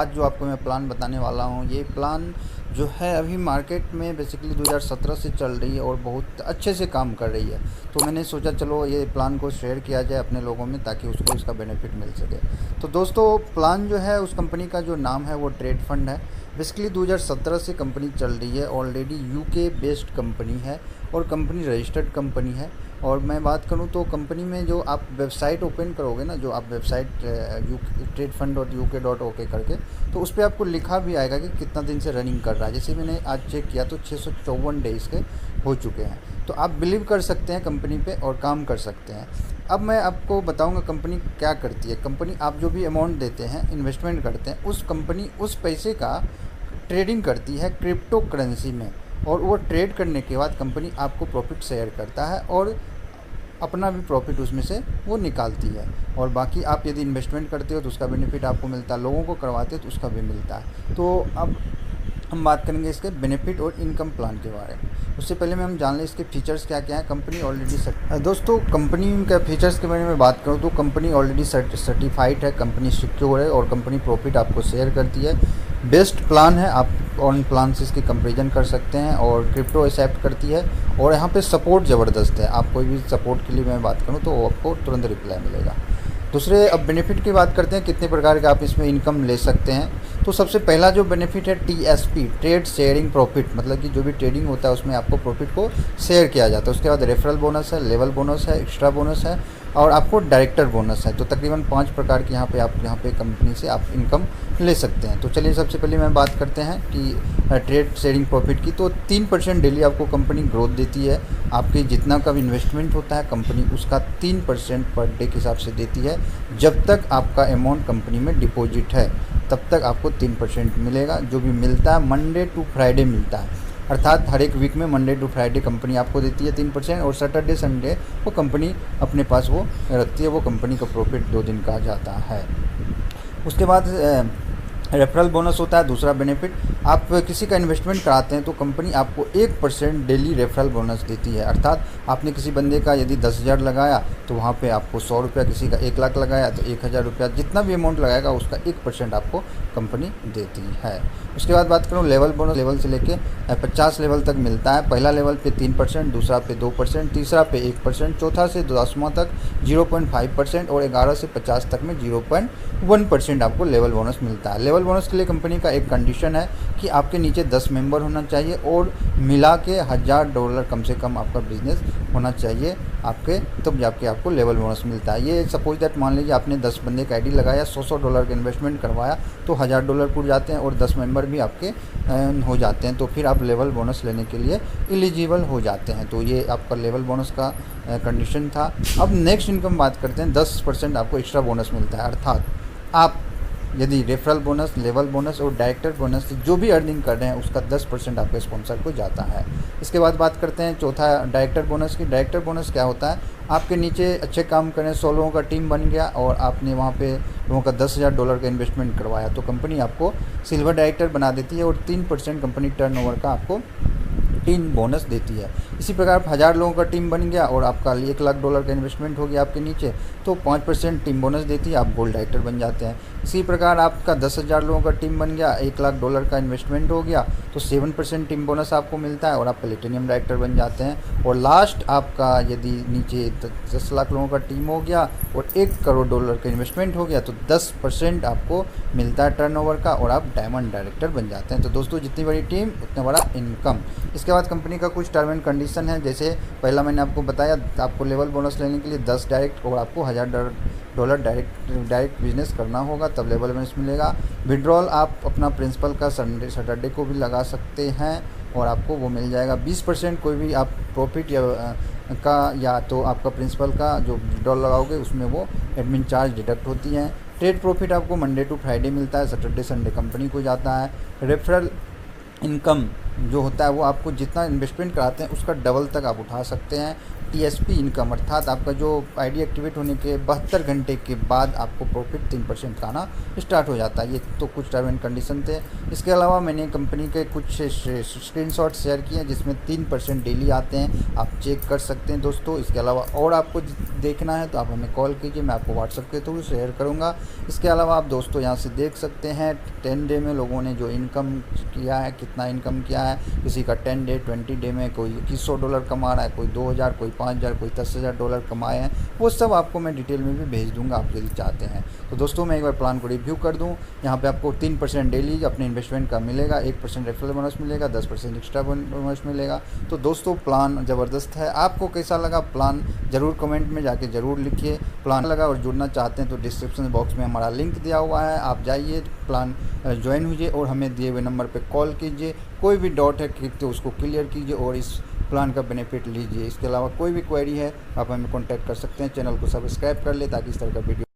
आज जो आपको मैं प्लान बताने वाला हूँ, ये प्लान जो है अभी मार्केट में बेसिकली 2017 से चल रही है और बहुत अच्छे से काम कर रही है। तो मैंने सोचा चलो ये प्लान को शेयर किया जाए अपने लोगों में, ताकि उसको इसका बेनिफिट मिल सके। तो दोस्तों, प्लान जो है उस कंपनी का जो नाम है वो ट्रेड फंड है। बेसिकली 2017 से कंपनी चल रही है, ऑलरेडी यूके बेस्ड कंपनी है और कंपनी रजिस्टर्ड कंपनी है। और मैं बात करूं तो कंपनी में जो आप वेबसाइट ओपन करोगे ना, जो आप वेबसाइट tradefund.uk.ok करके, तो उस पर आपको लिखा भी आएगा कि कितना दिन से रनिंग कर रहा है। जैसे मैंने आज चेक किया तो 654 डेज़ के हो चुके हैं। तो आप बिलीव कर सकते हैं कंपनी पे और काम कर सकते हैं। अब मैं आपको बताऊंगा कंपनी क्या करती है। कंपनी आप जो भी अमाउंट देते हैं, इन्वेस्टमेंट करते हैं, उस कंपनी उस पैसे का ट्रेडिंग करती है क्रिप्टो करेंसी में, और वो ट्रेड करने के बाद कंपनी आपको प्रॉफिट शेयर करता है और अपना भी प्रॉफिट उसमें से वो निकालती है। और बाकी आप यदि इन्वेस्टमेंट करते हो तो उसका बेनिफिट आपको मिलता है, लोगों को करवाते हो तो उसका भी मिलता है। तो अब हम बात करेंगे इसके बेनिफिट और इनकम प्लान के बारे में। उससे पहले में हम जान लें इसके फीचर्स क्या क्या है। कंपनी ऑलरेडी दोस्तों, कंपनी का फीचर्स के बारे में बात करूँ तो कंपनी ऑलरेडी सर्टिफाइड है, कंपनी सिक्योर है और कंपनी प्रॉफिट आपको शेयर करती है। बेस्ट प्लान है, आप ऑन प्लान से इसकी कंपेरिजन कर सकते हैं और क्रिप्टो एक्सेप्ट करती है। और यहाँ पे सपोर्ट ज़बरदस्त है, आप कोई भी सपोर्ट के लिए मैं बात करूँ तो आपको तुरंत रिप्लाई मिलेगा। दूसरे, अब बेनिफिट की बात करते हैं, कितने प्रकार के आप इसमें इनकम ले सकते हैं। तो सबसे पहला जो बेनिफिट है TSP, ट्रेड शेयरिंग प्रॉफिट, मतलब कि जो भी ट्रेडिंग होता है उसमें आपको प्रॉफिट को शेयर किया जाता है। उसके बाद रेफरल बोनस है, लेवल बोनस है, एक्स्ट्रा बोनस है और आपको डायरेक्टर बोनस है। तो तकरीबन 5 प्रकार की यहाँ पे कंपनी से आप इनकम ले सकते हैं। तो चलिए सबसे पहले मैं बात करते हैं कि ट्रेड शेयरिंग प्रॉफिट की। तो 3% डेली आपको कंपनी ग्रोथ देती है। आपके जितना का भी इन्वेस्टमेंट होता है कंपनी उसका 3% पर डे के हिसाब से देती है। जब तक आपका अमाउंट कंपनी में डिपॉजिट है तब तक आपको 3% मिलेगा। जो भी मिलता है मंडे टू फ्राइडे मिलता है, अर्थात हर एक वीक में मंडे टू फ्राइडे कंपनी आपको देती है 3%, और सैटरडे संडे वो कंपनी अपने पास वो रखती है। वो कंपनी का प्रॉफिट 2 दिन का जाता है। उसके बाद रेफरल बोनस होता है दूसरा बेनिफिट। आप किसी का इन्वेस्टमेंट कराते हैं तो कंपनी आपको 1% डेली रेफरल बोनस देती है। अर्थात आपने किसी बंदे का यदि 10,000 लगाया तो वहाँ पे आपको 100 रुपया, किसी का 1 लाख लगाया तो 1,000 रुपया, जितना भी अमाउंट लगाएगा उसका 1% आपको कंपनी देती है। उसके बाद बात करूँ लेवल बोनस, लेवल से लेके 50 लेवल तक मिलता है। पहला लेवल पे 3%, दूसरा पे 2%, तीसरा पे 1%, चौथा से 10वां तक 0.5% और 11 से 50 तक में 0.1% आपको लेवल बोनस मिलता है। लेवल बोनस के लिए कंपनी का एक कंडीशन है कि आपके नीचे 10 मेंबर होना चाहिए और मिला के $1,000 कम से कम आपका बिजनेस होना चाहिए आपके, तब जाके आपको लेवल बोनस मिलता है। ये सपोज दैट मान लीजिए आपने 10 बंदे का आईडी लगाया, $100 का इन्वेस्टमेंट करवाया तो $1,000 पूर जाते हैं और 10 मेंबर भी आपके हो जाते हैं, तो फिर आप लेवल बोनस लेने के लिए एलिजिबल हो जाते हैं। तो ये आपका लेवल बोनस का कंडीशन था। अब नेक्स्ट इनकम बात करते हैं। 10% आपको एक्स्ट्रा बोनस मिलता है, अर्थात आप यदि रेफरल बोनस, लेवल बोनस और डायरेक्टर बोनस से जो भी अर्निंग कर रहे हैं उसका 10% आपके स्पॉन्सर को जाता है। इसके बाद बात करते हैं चौथा डायरेक्टर बोनस की। डायरेक्टर बोनस क्या होता है? आपके नीचे अच्छे काम करें, 100 लोगों का टीम बन गया और आपने वहाँ पे लोगों का $10,000 का इन्वेस्टमेंट करवाया तो कंपनी आपको सिल्वर डायरेक्टर बना देती है और 3% कंपनी टर्नओवर का आपको टीम बोनस देती है। इसी प्रकार 1,000 लोगों का टीम बन गया और आपका $1,00,000 का इन्वेस्टमेंट हो गया आपके नीचे, तो 5% टीम बोनस देती है, आप गोल्ड डायरेक्टर बन जाते हैं। इसी प्रकार आपका 10,000 लोगों का टीम बन गया, $1,00,000 का इन्वेस्टमेंट हो गया तो 7% टीम बोनस आपको मिलता है और आप प्लेटिनियम डायरेक्टर बन जाते हैं। और लास्ट आपका यदि नीचे 10 लाख लोगों का टीम हो गया और $1 करोड़ का इन्वेस्टमेंट हो गया तो 10% आपको मिलता है टर्नओवर का और आप डायमंड डायरेक्टर बन जाते हैं। तो दोस्तों, जितनी बड़ी टीम उतना बड़ा इनकम। इसके बाद कंपनी का कुछ टर्म एंड कंडीशन है। जैसे पहला मैंने आपको बताया, आपको लेवल बोनस लेने के लिए 10 डायरेक्ट और आपको $1,000 डायरेक्ट बिजनेस करना होगा तब लेवल बोनस मिलेगा। विड्रॉल आप अपना प्रिंसिपल का संडे सैटरडे को भी लगा सकते हैं और आपको वो मिल जाएगा। 20% कोई भी आप प्रॉफिट या तो आपका प्रिंसिपल का जो विड्रॉल लगाओगे उसमें वो एडमिन चार्ज डिडक्ट होती हैं। ट्रेड प्रॉफिट आपको मंडे टू फ्राइडे मिलता है, सैटरडे संडे कंपनी को जाता है। रेफरल इनकम जो होता है वो आपको जितना इन्वेस्टमेंट कराते हैं उसका डबल तक आप उठा सकते हैं। टीएसपी इनकम अर्थात आपका जो आईडी एक्टिवेट होने के 72 घंटे के बाद आपको प्रॉफिट 3% का आना स्टार्ट हो जाता है। ये तो कुछ टर्म एंड कंडीशन थे। इसके अलावा मैंने कंपनी के कुछ स्क्रीनशॉट शेयर किए हैं जिसमें 3% डेली आते हैं, आप चेक कर सकते हैं दोस्तों। इसके अलावा और आपको देखना है तो आप हमें कॉल कीजिए, मैं आपको व्हाट्सएप के थ्रू शेयर करूँगा। इसके अलावा आप दोस्तों यहाँ से देख सकते हैं 10 डे में लोगों ने जो इनकम किया है, कितना इनकम किया है। किसी का 10 डे 20 डे में कोई $2100 कमा रहा है, कोई 2000, कोई 5000, कोई $10,000 कमाए हैं। वो सब आपको मैं डिटेल में भी भेज दूंगा आप यदि चाहते हैं तो। दोस्तों मैं एक बार प्लान को रिव्यू कर दूं। यहाँ पे आपको 3% डेली अपने इन्वेस्टमेंट का मिलेगा, 1% रेफरल बोनस मिलेगा, 10% एक्स्ट्रा बोनस मिलेगा। तो दोस्तों प्लान ज़बरदस्त है। आपको कैसा लगा प्लान ज़रूर कमेंट में जाके ज़रूर लिखिए। प्लान लगा और जुड़ना चाहते हैं तो डिस्क्रिप्शन बॉक्स में हमारा लिंक दिया हुआ है, आप जाइए प्लान ज्वाइन हीजिए और हमें दिए हुए नंबर पर कॉल कीजिए। कोई भी डाउट है तो उसको क्लियर कीजिए और इस प्लान का बेनिफिट लीजिए। इसके अलावा कोई भी क्वेरी है आप हमें कॉन्टैक्ट कर सकते हैं। चैनल को सब्सक्राइब कर ले ताकि इस तरह का वीडियो